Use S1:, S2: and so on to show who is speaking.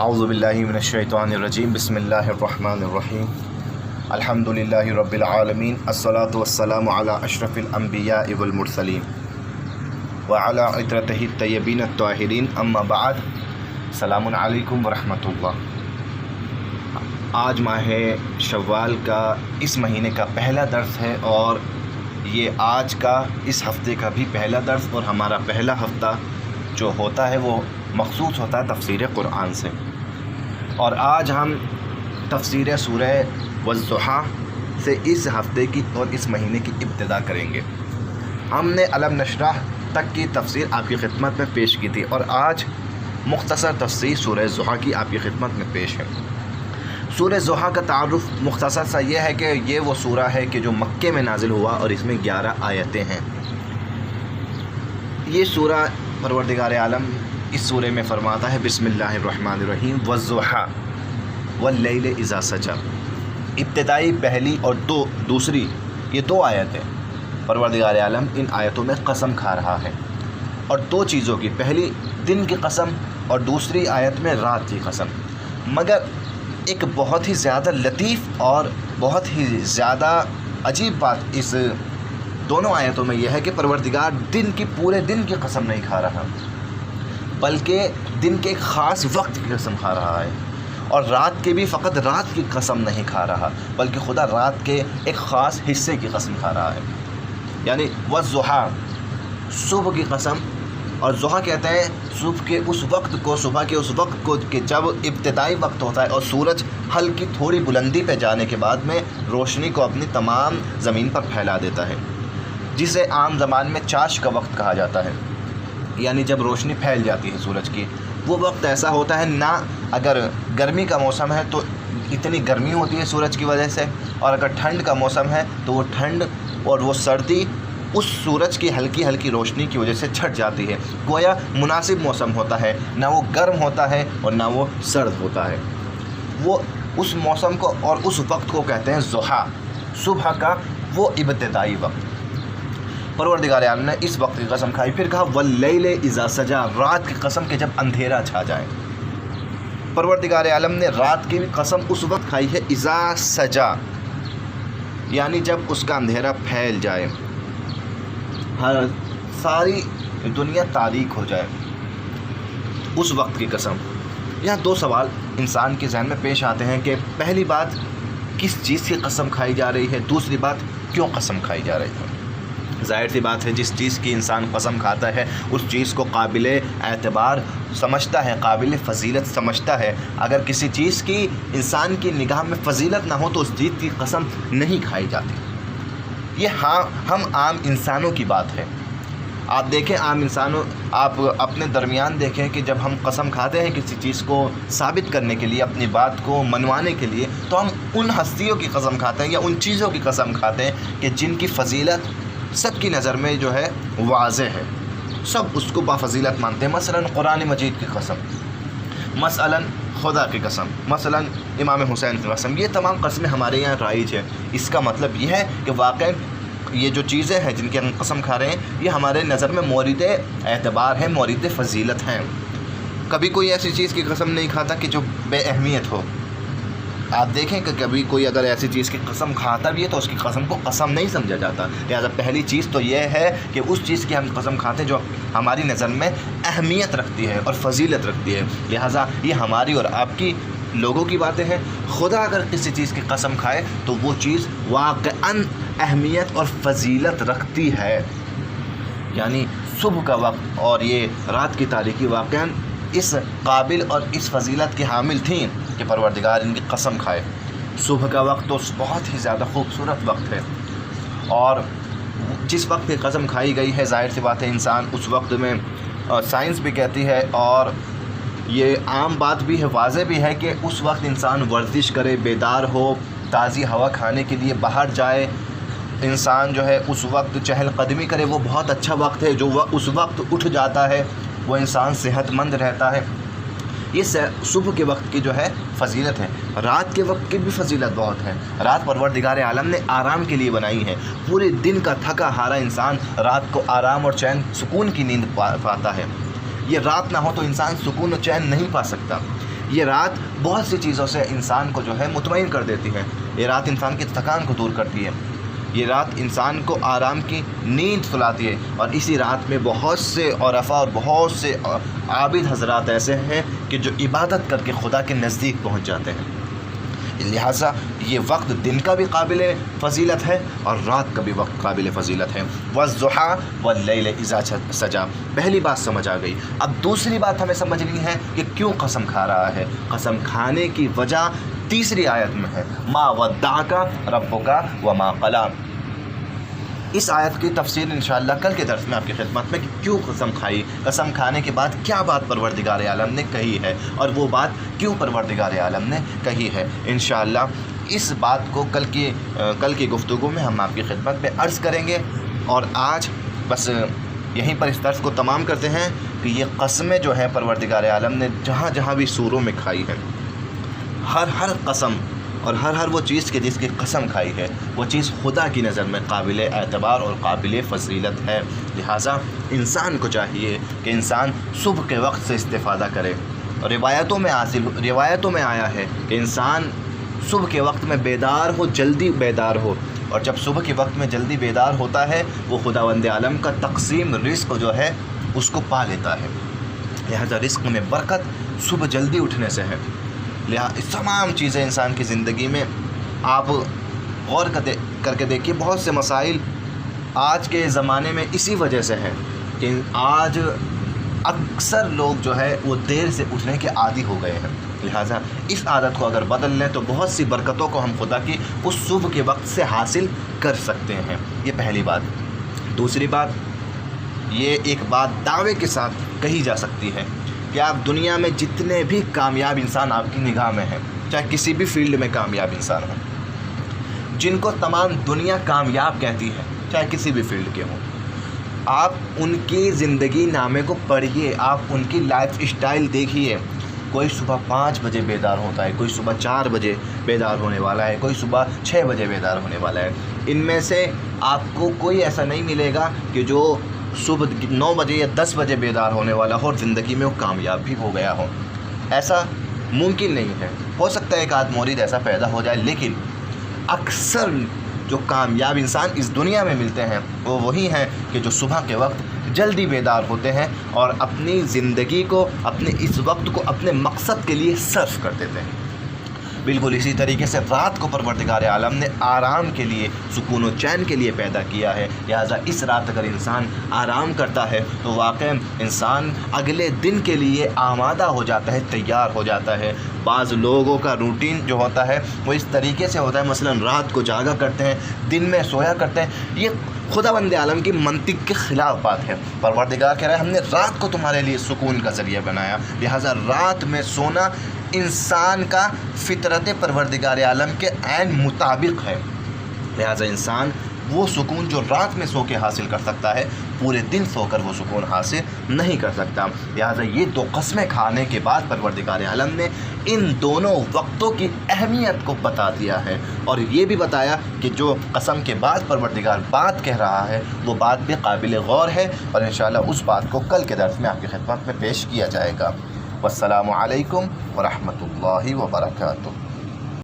S1: اعوذ باللہ من الشیطان الرجیم بسم اللہ الرحمن الرحیم الحمدللہ رب العالمین الصلاۃ والسلام علی اشرف الانبیاء والمرسلین وعلی عطرتہ الطیبین الطاہرین اما بعد السلام علیکم ورحمۃ اللہ۔ آج ماہ شوال کا اس مہینے کا پہلا درس ہے اور یہ آج کا اس ہفتے کا بھی پہلا درس، اور ہمارا پہلا ہفتہ جو ہوتا ہے وہ مخصوص ہوتا ہے تفسیر قرآن سے، اور آج ہم تفسیر سورہ والضحیٰ سے اس ہفتے کی اور اس مہینے کی ابتدا کریں گے۔ ہم نے علم نشرح تک کی تفسیر آپ کی خدمت میں پیش کی تھی، اور آج مختصر تفسیر سورہ ضحیٰ کی آپ کی خدمت میں پیش ہے۔ سورہ ضحیٰ کا تعارف مختصر سا یہ ہے کہ یہ وہ سورہ ہے کہ جو مکے میں نازل ہوا اور اس میں 11 آیتیں ہیں۔ یہ سورہ پروردگار عالم اس سورہ میں فرماتا ہے بسم اللہ الرحمن الرحیم والضحیٰ واللیل اذا سجی۔ ابتدائی پہلی اور دوسری یہ دو آیتیں پروردگار عالم ان آیتوں میں قسم کھا رہا ہے، اور دو چیزوں کی، پہلی دن کی قسم اور دوسری آیت میں رات کی قسم۔ مگر ایک بہت ہی زیادہ لطیف اور بہت ہی زیادہ عجیب بات اس دونوں آیتوں میں یہ ہے کہ پروردگار دن کی پورے دن کی قسم نہیں کھا رہا، بلکہ دن کے ایک خاص وقت کی قسم کھا رہا ہے، اور رات کے بھی فقط رات کی قسم نہیں کھا رہا بلکہ خدا رات کے ایک خاص حصے کی قسم کھا رہا ہے۔ یعنی والضحیٰ صبح کی قسم، اور ضحیٰ کہتے ہیں صبح کے اس وقت کو، صبح کے اس وقت کو کہ جب ابتدائی وقت ہوتا ہے اور سورج ہلکی تھوڑی بلندی پہ جانے کے بعد میں روشنی کو اپنی تمام زمین پر پھیلا دیتا ہے، جسے عام زبان میں چاش کا وقت کہا جاتا ہے۔ یعنی جب روشنی پھیل جاتی ہے سورج کی، وہ وقت ایسا ہوتا ہے، نہ اگر گرمی کا موسم ہے تو اتنی گرمی ہوتی ہے سورج کی وجہ سے، اور اگر ٹھنڈ کا موسم ہے تو وہ ٹھنڈ اور وہ سردی اس سورج کی ہلکی ہلکی روشنی کی وجہ سے چھٹ جاتی ہے۔ گویا مناسب موسم ہوتا ہے، نہ وہ گرم ہوتا ہے اور نہ وہ سرد ہوتا ہے۔ وہ اس موسم کو اور اس وقت کو کہتے ہیں ضحیٰ، صبح کا وہ ابتدائی وقت۔ پروردگار عالم نے اس وقت کی قسم کھائی، پھر کہا واللیل اذا سجی، رات کی قسم کہ جب اندھیرا چھا جائے۔ پروردگار عالم نے رات کی بھی قسم اس وقت کھائی ہے اذا سجی، یعنی جب اس کا اندھیرا پھیل جائے، ساری دنیا تاریک ہو جائے، اس وقت کی قسم۔ یہاں دو سوال انسان کے ذہن میں پیش آتے ہیں کہ پہلی بات کس چیز کی قسم کھائی جا رہی ہے، دوسری بات کیوں قسم کھائی جا رہی ہے۔ ظاہر سی بات ہے جس چیز کی انسان قسم کھاتا ہے اس چیز کو قابل اعتبار سمجھتا ہے، قابل فضیلت سمجھتا ہے۔ اگر کسی چیز کی انسان کی نگاہ میں فضیلت نہ ہو تو اس چیز کی قسم نہیں کھائی جاتی۔ یہ ہم عام انسانوں کی بات ہے۔ آپ دیکھیں عام انسانوں، آپ اپنے درمیان دیکھیں کہ جب ہم قسم کھاتے ہیں کسی چیز کو ثابت کرنے کے لیے، اپنی بات کو منوانے کے لیے، تو ہم ان ہستیوں کی قسم کھاتے ہیں یا ان چیزوں کی قسم کھاتے ہیں کہ جن کی فضیلت سب کی نظر میں جو ہے واضح ہے، سب اس کو بافضیلت مانتے ہیں۔ مثلا قرآن مجید کی قسم، مثلا خدا کی قسم، مثلا امام حسین کی قسم، یہ تمام قسمیں ہمارے یہاں رائج ہیں۔ اس کا مطلب یہ ہے کہ واقعی یہ جو چیزیں ہیں جن کی ہم قسم کھا رہے ہیں یہ ہمارے نظر میں مورد اعتبار ہیں، مورد فضیلت ہیں۔ کبھی کوئی ایسی چیز کی قسم نہیں کھاتا کہ جو بے اہمیت ہو۔ آپ دیکھیں کہ کبھی کوئی اگر ایسی چیز کی قسم کھاتا بھی ہے تو اس کی قسم کو قسم نہیں سمجھا جاتا۔ لہٰذا پہلی چیز تو یہ ہے کہ اس چیز کی ہم قسم کھاتے ہیں جو ہماری نظر میں اہمیت رکھتی ہے اور فضیلت رکھتی ہے، لہٰذا یہ ہماری اور آپ کی لوگوں کی باتیں ہیں۔ خدا اگر کسی چیز کی قسم کھائے تو وہ چیز واقعاً اہمیت اور فضیلت رکھتی ہے۔ یعنی صبح کا وقت اور یہ رات کی تاریکی واقعاً اس قابل اور اس فضیلت کے حامل تھیں کہ پروردگار ان کی قسم کھائے۔ صبح کا وقت تو بہت ہی زیادہ خوبصورت وقت ہے، اور جس وقت کی قسم کھائی گئی ہے ظاہر سی بات ہے انسان اس وقت میں، سائنس بھی کہتی ہے اور یہ عام بات بھی ہے، واضح بھی ہے کہ اس وقت انسان ورزش کرے، بیدار ہو، تازی ہوا کھانے کے لیے باہر جائے، انسان جو ہے اس وقت چہل قدمی کرے، وہ بہت اچھا وقت ہے۔ جو اس وقت اٹھ جاتا ہے وہ انسان صحت مند رہتا ہے۔ یہ صبح کے وقت کی جو ہے فضیلت ہے۔ رات کے وقت کی بھی فضیلت بہت ہے۔ رات پروردگار عالم نے آرام کے لیے بنائی ہے۔ پورے دن کا تھکا ہارا انسان رات کو آرام اور چین، سکون کی نیند پاتا ہے۔ یہ رات نہ ہو تو انسان سکون و چین نہیں پا سکتا۔ یہ رات بہت سی چیزوں سے انسان کو جو ہے مطمئن کر دیتی ہے. یہ رات انسان کی تھکان کو دور کرتی ہے. یہ رات انسان کو آرام کی نیند سلاتی ہے. اور اسی رات میں بہت سے عرفاء اور بہت سے عابد حضرات ایسے ہیں کہ جو عبادت کر کے خدا کے نزدیک پہنچ جاتے ہیں. لہٰذا یہ وقت دن کا بھی قابل فضیلت ہے اور رات کا بھی وقت قابل فضیلت ہے. وَالضُّحَىٰ وَاللَّيْلِ إِذَا سَجَىٰ. پہلی بات سمجھ آ گئی. اب دوسری بات ہمیں سمجھنی ہے کہ کیوں قسم کھا رہا ہے. قسم کھانے کی وجہ تیسری آیت میں ہے. مَا وَدَّعَكَ رَبُّكَ وَمَا قَلَىٰ. اس آیت کی تفسیر انشاءاللہ کل کے درس میں آپ کی خدمت میں کہ کیوں قسم کھائی، قسم کھانے کے بعد کیا بات پروردگار عالم نے کہی ہے اور وہ بات کیوں پروردگار عالم نے کہی ہے. انشاءاللہ اس بات کو کل کی گفتگو میں ہم آپ کی خدمت میں عرض کریں گے. اور آج بس یہیں پر اس درس کو تمام کرتے ہیں کہ یہ قسمیں جو ہیں پروردگار عالم نے جہاں جہاں بھی سوروں میں کھائی ہے، ہر قسم اور ہر وہ چیز کے جس کی قسم کھائی ہے وہ چیز خدا کی نظر میں قابل اعتبار اور قابل فضیلت ہے. لہٰذا انسان کو چاہیے کہ انسان صبح کے وقت سے استفادہ کرے. روایتوں میں آیا ہے کہ انسان صبح کے وقت میں بیدار ہو، جلدی بیدار ہو، اور جب صبح کے وقت میں جلدی بیدار ہوتا ہے وہ خداوند عالم کا تقسیم رزق جو ہے اس کو پا لیتا ہے. لہٰذا رزق میں برکت صبح جلدی اٹھنے سے ہے. لہٰذا تمام چیزیں انسان کی زندگی میں آپ غور کر کے دیکھیے، بہت سے مسائل آج کے زمانے میں اسی وجہ سے ہیں کہ آج اکثر لوگ جو ہے وہ دیر سے اٹھنے کے عادی ہو گئے ہیں. لہٰذا اس عادت کو اگر بدل لیں تو بہت سی برکتوں کو ہم خدا کی اس صبح کے وقت سے حاصل کر سکتے ہیں. یہ پہلی بات. دوسری بات، یہ ایک بات دعوے کے ساتھ کہی جا سکتی ہے کہ آپ دنیا میں جتنے بھی کامیاب انسان آپ کی نگاہ میں ہیں، چاہے کسی بھی فیلڈ میں کامیاب انسان ہوں، جن کو تمام دنیا کامیاب کہتی ہے چاہے کسی بھی فیلڈ کے ہوں، آپ ان کی زندگی نامے کو پڑھیے، آپ ان کی لائف اسٹائل دیکھیے. کوئی صبح 5 بجے بیدار ہوتا ہے، کوئی صبح 4 بجے بیدار ہونے والا ہے، کوئی صبح 6 بجے بیدار ہونے والا ہے. ان میں سے آپ کو کوئی ایسا نہیں ملے گا کہ جو صبح 9 بجے یا 10 بجے بیدار ہونے والا ہو اور زندگی میں وہ کامیاب بھی ہو گیا ہو. ایسا ممکن نہیں ہے. ہو سکتا ہے ایک آدھ مورد ایسا پیدا ہو جائے، لیکن اکثر جو کامیاب انسان اس دنیا میں ملتے ہیں وہ وہی ہیں کہ جو صبح کے وقت جلدی بیدار ہوتے ہیں اور اپنی زندگی کو، اپنے اس وقت کو اپنے مقصد کے لیے صرف کر دیتے ہیں. بالکل اسی طریقے سے رات کو پروردگار عالم نے آرام کے لیے، سکون و چین کے لیے پیدا کیا ہے. لہٰذا اس رات اگر انسان آرام کرتا ہے تو واقعا انسان اگلے دن کے لیے آمادہ ہو جاتا ہے، تیار ہو جاتا ہے. بعض لوگوں کا روٹین جو ہوتا ہے وہ اس طریقے سے ہوتا ہے، مثلا رات کو جاگا کرتے ہیں، دن میں سویا کرتے ہیں. یہ خداوند عالم کی منطق کے خلاف بات ہے. پروردگار کہہ رہا ہے ہم نے رات کو تمہارے لیے سکون کا ذریعہ بنایا. لہٰذا رات میں سونا انسان کا فطرت پروردگار عالم کے عین مطابق ہے. لہٰذا انسان وہ سکون جو رات میں سو کے حاصل کر سکتا ہے پورے دن سو کر وہ سکون حاصل نہیں کر سکتا. لہٰذا یہ 2 قسمیں کھانے کے بعد پروردگار عالم نے ان دونوں وقتوں کی اہمیت کو بتا دیا ہے اور یہ بھی بتایا کہ جو قسم کے بعد پروردگار بات کہہ رہا ہے وہ بات بھی قابل غور ہے. اور انشاءاللہ اس بات کو کل کے درس میں آپ کی خدمت میں پیش کیا جائے گا. والسلام علیکم ورحمۃ اللہ وبرکاتہ.